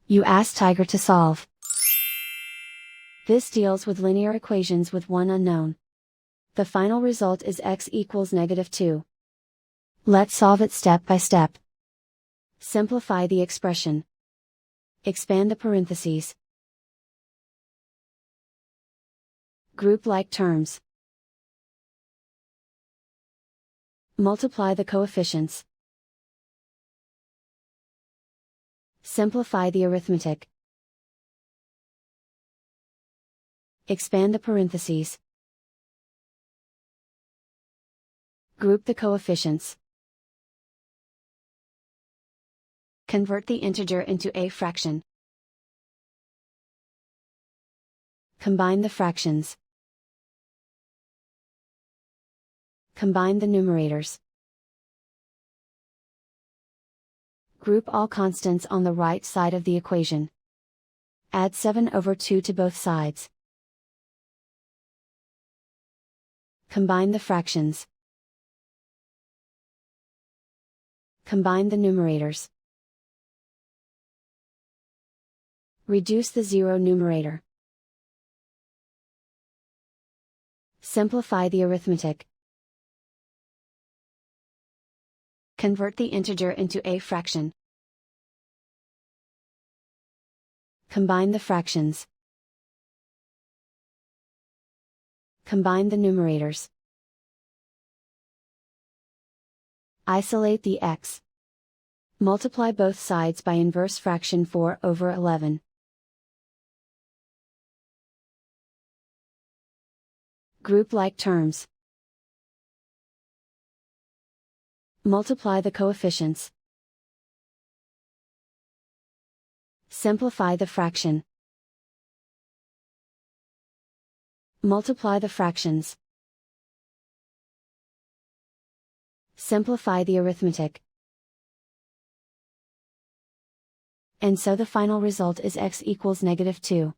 You ask Tiger to solve. This deals with linear equations with one unknown. The final result is x equals -2. Let's solve it step by step. Simplify the expression. Expand the parentheses. Group like terms. Multiply the coefficients. Simplify the arithmetic. Expand the parentheses. Group the coefficients. Convert the integer into a fraction. Combine the fractions. Combine the numerators. Group all constants on the right side of the equation. Add 7/2 to both sides. Combine the fractions. Combine the numerators. Reduce the zero numerator. Simplify the arithmetic. Convert the integer into a fraction. Combine the fractions. Combine the numerators. Isolate the x. Multiply both sides by inverse fraction 4/11. Group like terms. Multiply the coefficients. Simplify the fraction. Multiply the fractions. Simplify the arithmetic. And so the final result is x equals -2.